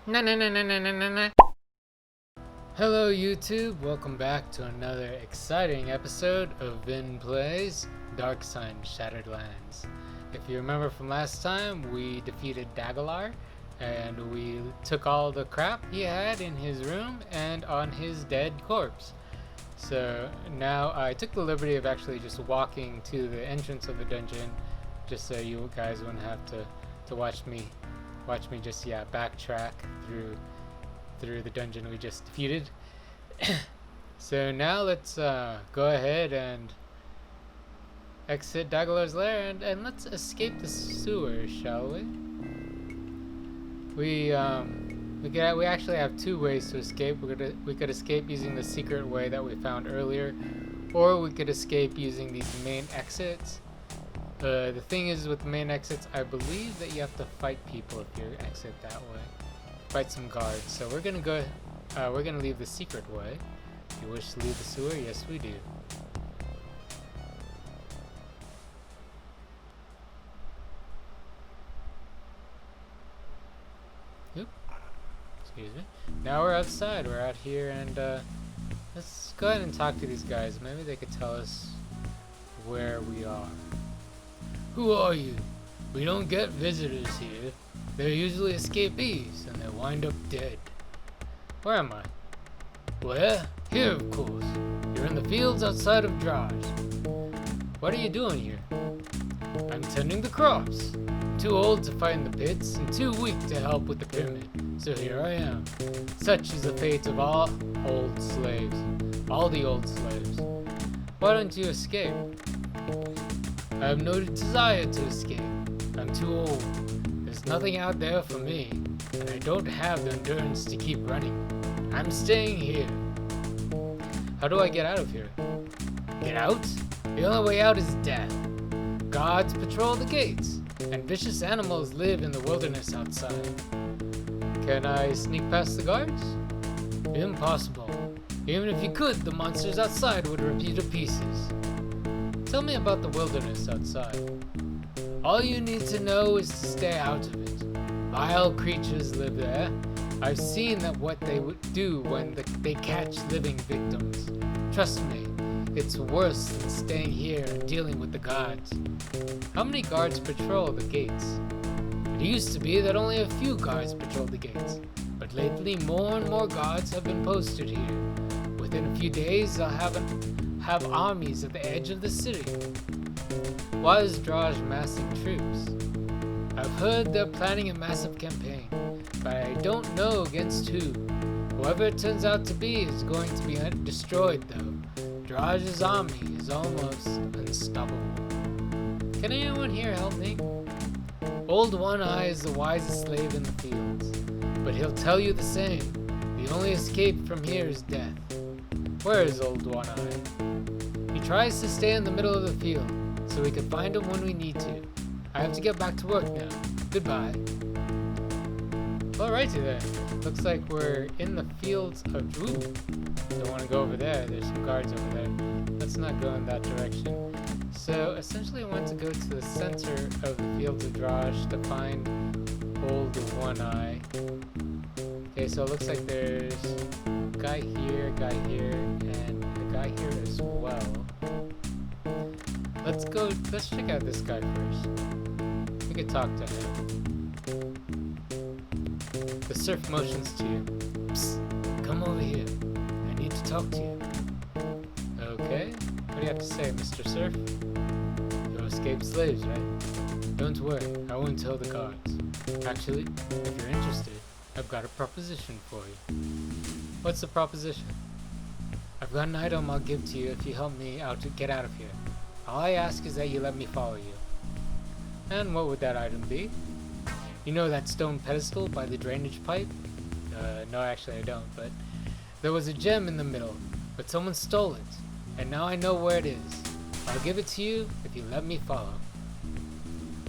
Na na na na na na na na. Hello YouTube, welcome back to another exciting episode of Vin Plays Dark Sun Shattered Lands. If you remember from last time, we defeated Dagalar and we took all the crap he had in his room and on his dead corpse. So now I took the liberty of actually just walking to the entrance of the dungeon just so you guys wouldn't have to watch me just backtrack through the dungeon we just defeated. So now let's go ahead and exit Dagalar's lair and let's escape the sewer, shall we? We actually have two ways to escape. We could escape using the secret way that we found earlier, or we could escape using these main exits. The thing is, with the main exits, I believe that you have to fight people if you exit that way. Fight some guards. So we're gonna leave the secret way. If you wish to leave the sewer, yes we do. Oop. Excuse me. Now we're outside. We're out here, and let's go ahead and talk to these guys. Maybe they could tell us where we are. Who are you? We don't get visitors here. They're usually escapees, and they wind up dead. Where am I? Where? Here, of course. You're in the fields outside of Draj. What are you doing here? I'm tending the crops. I'm too old to fight in the pits, and too weak to help with the pyramid. So here I am. Such is the fate of all old slaves. All the old slaves. Why don't you escape? I have no desire to escape. I'm too old. There's nothing out there for me, and I don't have the endurance to keep running. I'm staying here. How do I get out of here? Get out? The only way out is death. Guards patrol the gates, and vicious animals live in the wilderness outside. Can I sneak past the guards? Impossible. Even if you could, the monsters outside would rip you to pieces. Tell me about the wilderness outside. All you need to know is to stay out of it. Vile creatures live there. I've seen what they would do when they catch living victims. Trust me, it's worse than staying here and dealing with the guards. How many guards patrol the gates? It used to be that only a few guards patrolled the gates, but lately more and more guards have been posted here. Within a few days, I'll have armies at the edge of the city. Why is Draj massing troops? I've heard they're planning a massive campaign, but I don't know against who. Whoever it turns out to be is going to be destroyed, though. Draj's army is almost unstoppable. Can anyone here help me? Old One Eye is the wisest slave in the fields, but he'll tell you the same. The only escape from here is death. Where is Old One Eye? He tries to stay in the middle of the field, so we can find him when we need to. I have to get back to work now. Goodbye. Alrighty then. Looks like we're in the fields of... Ooh. Don't want to go over there. There's some guards over there. Let's not go in that direction. So essentially I want to go to the center of the fields of Draj to find Old One Eye. Okay, so it looks like there's a guy here, and a guy here as well. Let's check out this guy first. We could talk to him. The serf motions to you. Psst, come over here. I need to talk to you. Okay, what do you have to say, Mr. Serf? You're escaped slaves, right? Don't worry, I won't tell the guards. Actually, if you're interested, I've got a proposition for you. What's the proposition? I've got an item I'll give to you if you help me out to get out of here. All I ask is that you let me follow you. And what would that item be? You know that stone pedestal by the drainage pipe? No, actually I don't, but there was a gem in the middle, but someone stole it, and now I know where it is. I'll give it to you if you let me follow.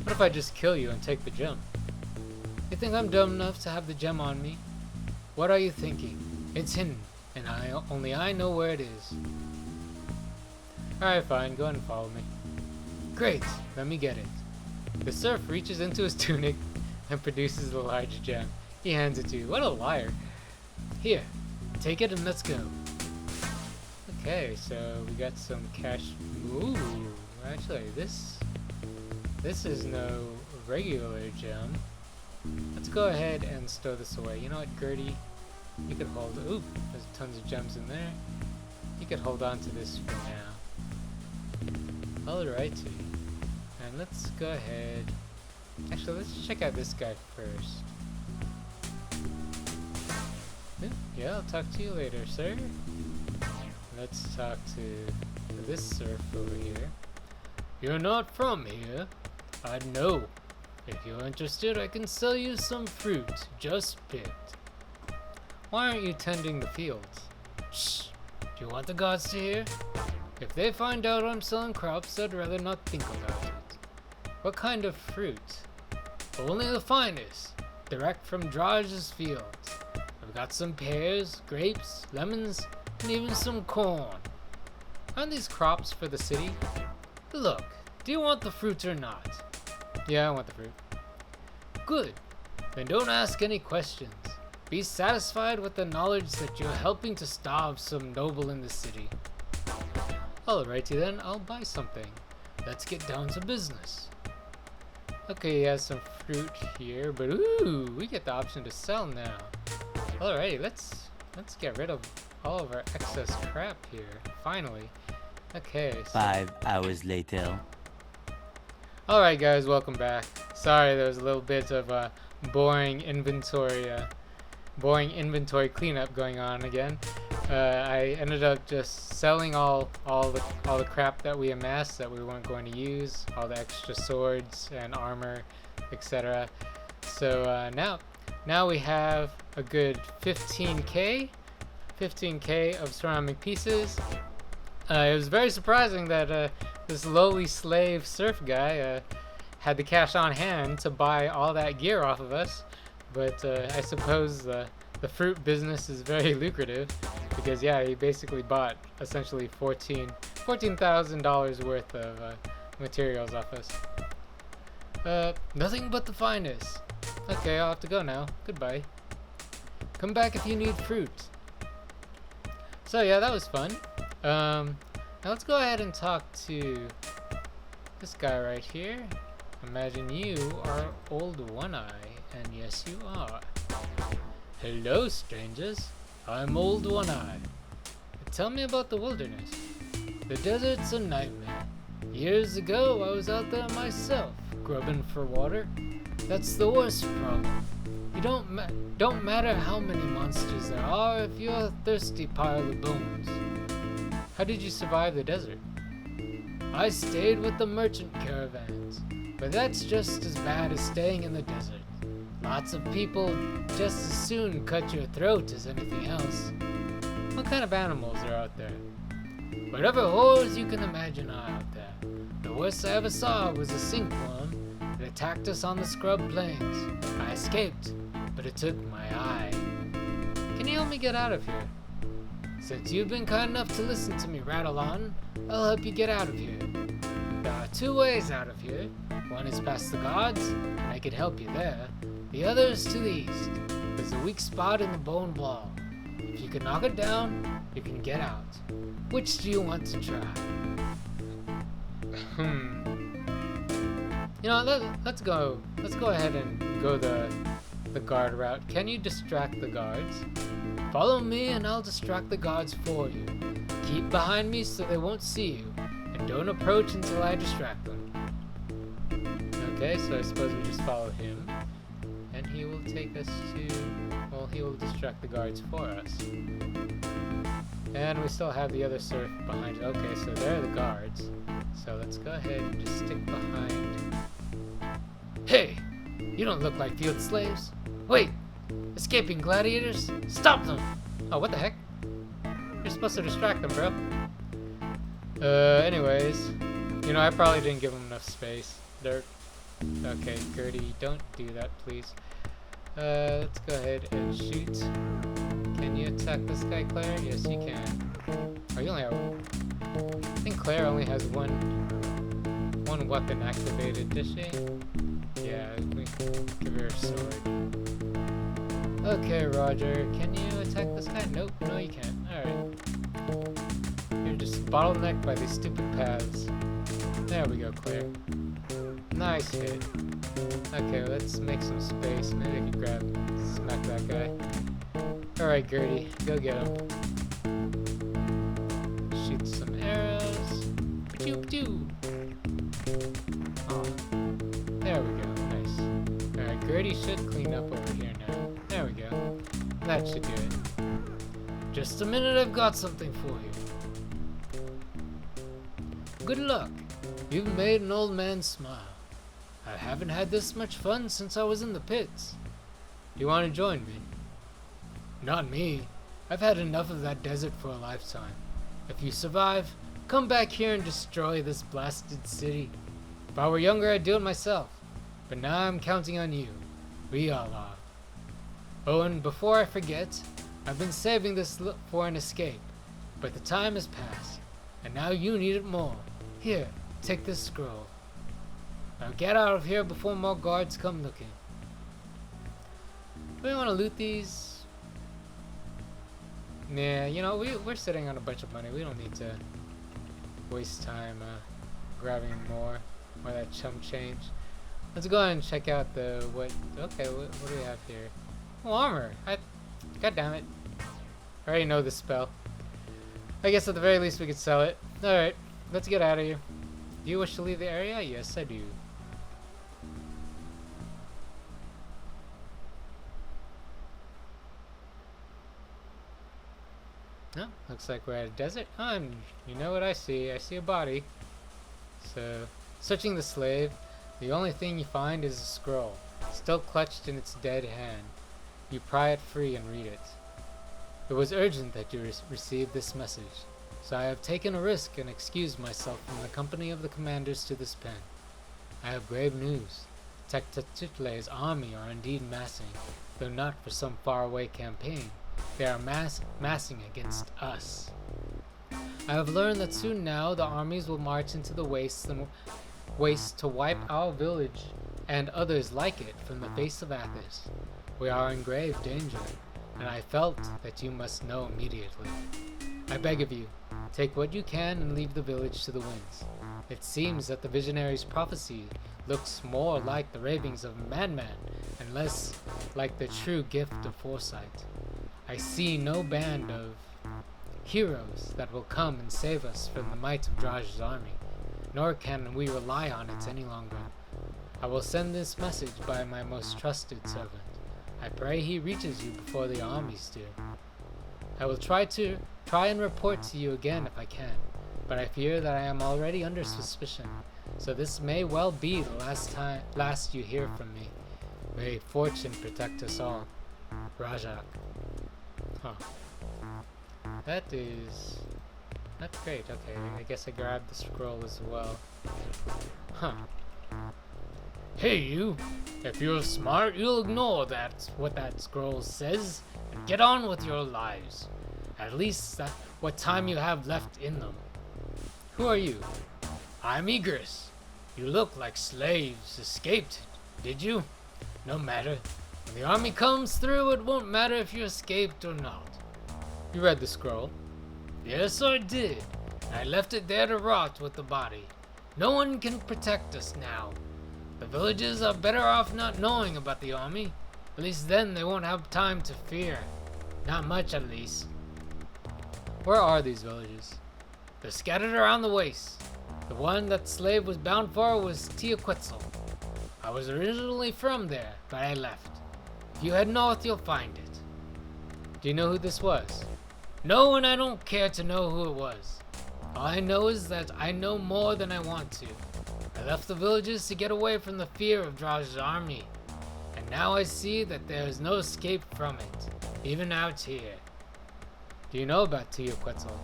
What if I just kill you and take the gem? You think I'm dumb enough to have the gem on me? What are you thinking? It's hidden, and only I know where it is. Alright, fine, go ahead and follow me. Great, let me get it. The serf reaches into his tunic and produces the large gem. He hands it to you. What a liar. Here, take it and let's go. Okay, so we got some cash. Ooh, actually, this is no regular gem. Let's go ahead and stow this away. You know what, Gertie? You could hold. Ooh, there's tons of gems in there. You could hold on to this for now. Alrighty. And let's go ahead. Actually, let's check out this guy first. Yeah, I'll talk to you later, sir. Let's talk to this serf over here. You're not from here. I know. If you're interested, I can sell you some fruit, just picked. Why aren't you tending the fields? Shh. Do you want the gods to hear? If they find out I'm selling crops, I'd rather not think about it. What kind of fruit? Only the finest, direct from Draj's fields. I've got some pears, grapes, lemons, and even some corn. Aren't these crops for the city? Look, do you want the fruit or not? Yeah, I want the fruit. Good. Then don't ask any questions. Be satisfied with the knowledge that you're helping to starve some noble in the city. Alrighty then, I'll buy something. Let's get down to business. Okay, he has some fruit here, but ooh, we get the option to sell now. Alrighty, let's get rid of all of our excess crap here. Finally. Okay. So 5 hours later. alright guys, welcome back. Sorry, there was a little bit of boring inventory cleanup going on again. I ended up just selling all the crap that we amassed that we weren't going to use, all the extra swords and armor, etc. So now we have a good 15k of ceramic pieces. It was very surprising that this lowly slave serf guy had the cash on hand to buy all that gear off of us, but I suppose the fruit business is very lucrative, because yeah, he basically bought essentially $14,000 worth of materials off us. Nothing but the finest. Okay, I'll have to go now. Goodbye. Come back if you need fruit. So yeah, that was fun. Now let's go ahead and talk to this guy right here. Imagine you are Old One-Eye, and yes you are. Hello strangers, I'm Old One-Eye. Tell me about the wilderness. The desert's a nightmare. Years ago I was out there myself, grubbing for water. That's the worst problem. You don't matter how many monsters there are if you're a thirsty pile of bones. How did you survive the desert? I stayed with the merchant caravans, but that's just as bad as staying in the desert. Lots of people just as soon cut your throat as anything else. What kind of animals are out there? Whatever horrors you can imagine are out there. The worst I ever saw was a sinkworm that attacked us on the scrub plains. I escaped, but it took my eye. Can you help me get out of here? Since you've been kind enough to listen to me rattle on, I'll help you get out of here. There are two ways out of here. One is past the gods, and I could help you there. The other is to the east. There's a weak spot in the bone wall. If you can knock it down, you can get out. Which do you want to try? You know, let's go ahead and go the guard route. Can you distract the guards? Follow me and I'll distract the guards for you. Keep behind me so they won't see you, and don't approach until I distract them. Okay, so I suppose we just follow him, and he will take us to, well, he will distract the guards for us. And we still have the other serf behind. Okay, so there are the guards. So let's go ahead and just stick behind. Hey! You don't look like field slaves. Wait! Escaping gladiators? Stop them! Oh, what the heck? You're supposed to distract them, bro. Anyways. You know, I probably didn't give him enough space. Dirt. Okay, Gertie, don't do that, please. Let's go ahead and shoot. Can you attack this guy, Claire? Yes, you can. Oh, you only have... I think Claire only has one weapon activated, does she? Yeah, we give her a sword. Okay, Roger, can you attack this guy? Nope, no you can't. Alright. You're just bottlenecked by these stupid paths. There we go, clear. Nice hit. Okay, let's make some space. Maybe I can smack that guy. Alright, Gertie, go get him. Shoot some arrows. Pew-pew! Oh, there we go, nice. Alright, Gertie should clean up over here now. There we go. That should do it. Just a minute, I've got something for you. Good luck. You've made an old man smile. I haven't had this much fun since I was in the pits. Do you want to join me? Not me. I've had enough of that desert for a lifetime. If you survive, come back here and destroy this blasted city. If I were younger, I'd do it myself. But now I'm counting on you. We all are. Oh, and before I forget, I've been saving this for an escape. But the time has passed, and now you need it more. Here, take this scroll. Now get out of here before more guards come looking. Do we want to loot these? Nah, you know, we're sitting on a bunch of money. We don't need to waste time grabbing more of that chump change. Let's go ahead and check out the what do we have here? Oh, armor. God damn it. I already know this spell. I guess at the very least we could sell it. Alright, let's get out of here. Do you wish to leave the area? Yes, I do. No, looks like we're at a desert. And you know what I see? I see a body. So, searching the slave, the only thing you find is a scroll, still clutched in its dead hand. You pry it free and read it. It was urgent that you receive this message, so I have taken a risk and excused myself from the company of the commanders to this pen. I have grave news. Tectatitle's army are indeed massing, though not for some faraway campaign. They are massing against us. I have learned that soon now the armies will march into the wastes to wipe our village and others like it from the face of Athos. We are in grave danger, and I felt that you must know immediately. I beg of you, take what you can and leave the village to the winds. It seems that the visionary's prophecy looks more like the ravings of a madman and less like the true gift of foresight. I see no band of heroes that will come and save us from the might of Draj's army, nor can we rely on it any longer. I will send this message by my most trusted servant. I pray he reaches you before the armies do. I will try and report to you again if I can, but I fear that I am already under suspicion, so this may well be the last you hear from me. May fortune protect us all. Rajak. Huh. That's great. Okay, I guess I grabbed the scroll as well. Huh. Hey you! If you're smart, you'll ignore what that scroll says and get on with your lives. At least what time you have left in them. Who are you? I'm Igris. You look like slaves escaped, did you? No matter. When the army comes through, it won't matter if you escaped or not. You read the scroll? Yes, I did. I left it there to rot with the body. No one can protect us now. The villages are better off not knowing about the army. At least then they won't have time to fear. Not much, at least. Where are these villages? They're scattered around the wastes. The one that slave was bound for was Teoquetzal. I was originally from there, but I left. If you head north, you'll find it. Do you know who this was? No, and I don't care to know who it was. All I know is that I know more than I want to. I left the villages to get away from the fear of Draj's army, and now I see that there is no escape from it, even out here. Do you know about Teoquetzal?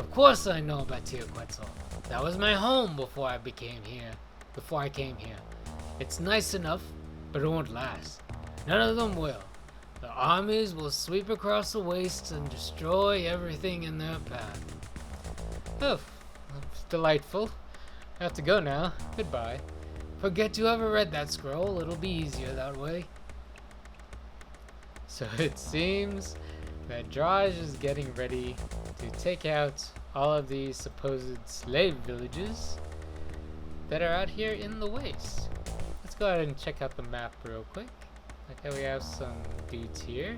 Of course I know about Teoquetzal. That was my home before I came here. It's nice enough, but it won't last. None of them will. The armies will sweep across the wastes and destroy everything in their path. Oh, that's delightful. I have to go now. Goodbye. Forget you ever read that scroll. It'll be easier that way. So it seems that Draj is getting ready to take out all of these supposed slave villages that are out here in the waste. Let's go ahead and check out the map real quick. Okay, we have some dudes here.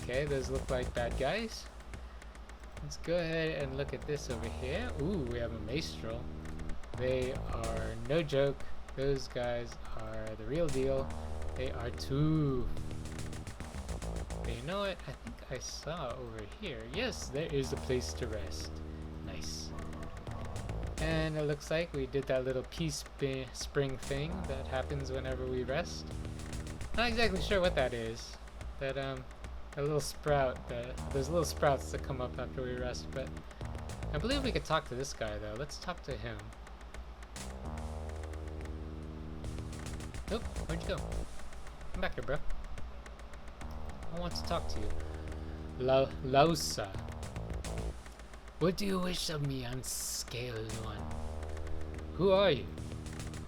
Okay, those look like bad guys. Let's go ahead and look at this over here. Ooh, we have a maestro. They are no joke. Those guys are the real deal. They are too. But you know what? I think I saw over here. Yes, there is a place to rest. Nice. And it looks like we did that little peace spring thing that happens whenever we rest. Not exactly sure what that is. That a little sprout. There's little sprouts that come up after we rest. But I believe we could talk to this guy though. Let's talk to him. Nope. Where'd you go? Come back here, bro. I want to talk to you. Lausa. What do you wish of me, unscaled one? Who are you?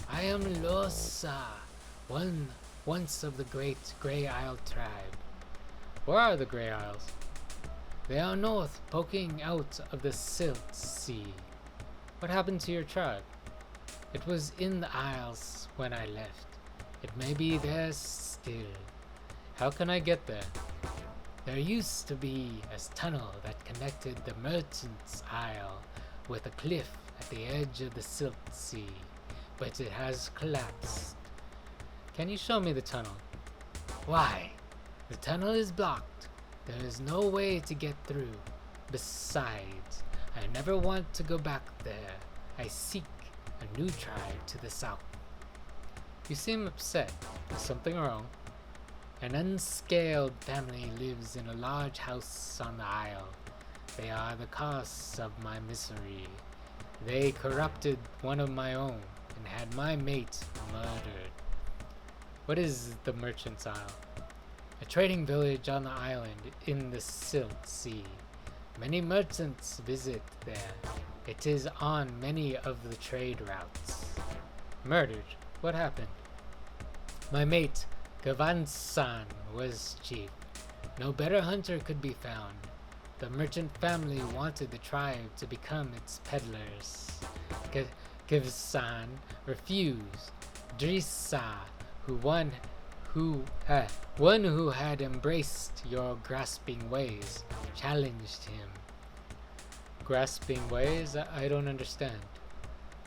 I am Lausa, once of the great Grey Isle tribe. Where are the Grey Isles? They are north, poking out of the Silt Sea. What happened to your tribe? It was in the Isles when I left. It may be there still. How can I get there? There used to be a tunnel that connected the Merchant's Isle with a cliff at the edge of the Silt Sea, but it has collapsed. Can you show me the tunnel? Why? The tunnel is blocked. There is no way to get through. Besides, I never want to go back there. I seek a new tribe to the south. You seem upset. Is something wrong? An unscaled family lives in a large house on the isle. They are the cause of my misery. They corrupted one of my own and had my mate murdered. What is the Merchant's Isle? A trading village on the island in the Silt Sea. Many merchants visit there. It is on many of the trade routes. Murdered? What happened? My mate, Gavansan, was chief. No better hunter could be found. The merchant family wanted the tribe to become its peddlers. Gavansan refused. Drisa, one who had embraced your grasping ways, challenged him. Grasping ways? I don't understand.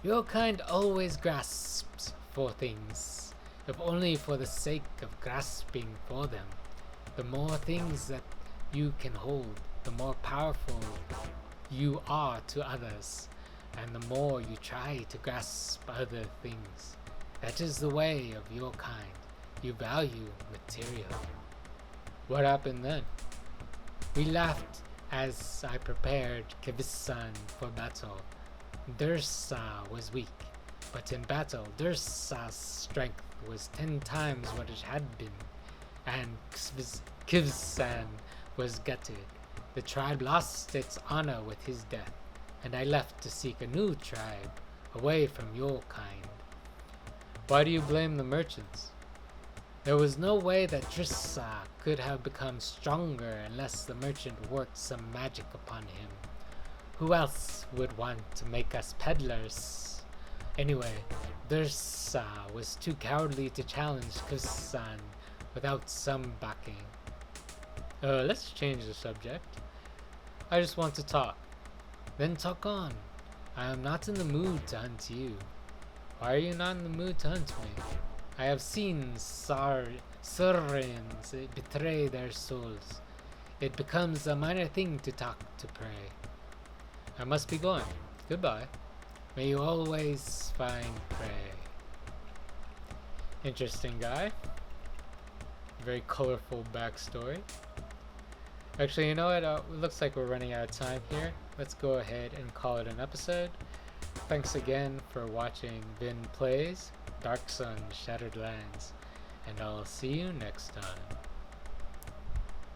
Your kind always grasps for things, if only for the sake of grasping for them. The more things that you can hold, the more powerful you are to others, and the more you try to grasp other things. That is the way of your kind. You value material. What happened then? We laughed as I prepared Kavisan for battle. Dursa was weak, but in battle, Dursa's strength was 10 times what it had been, and Kivsan was gutted. The tribe lost its honor with his death, and I left to seek a new tribe, away from your kind. Why do you blame the merchants? There was no way that Drissa could have become stronger unless the merchant worked some magic upon him. Who else would want to make us peddlers? Anyway, Drissa was too cowardly to challenge Kusan without some backing. Let's change the subject. I just want to talk. Then talk on. I am not in the mood to hunt you. Why are you not in the mood to hunt me? I have seen Syrians betray their souls. It becomes a minor thing to talk to prey. I must be going. Goodbye. May you always find prey. Interesting guy. Very colorful backstory. Actually, you know what? It looks like we're running out of time here. Let's go ahead and call it an episode. Thanks again for watching Vin Plays Dark Sun Shattered Lands, and I'll see you next time.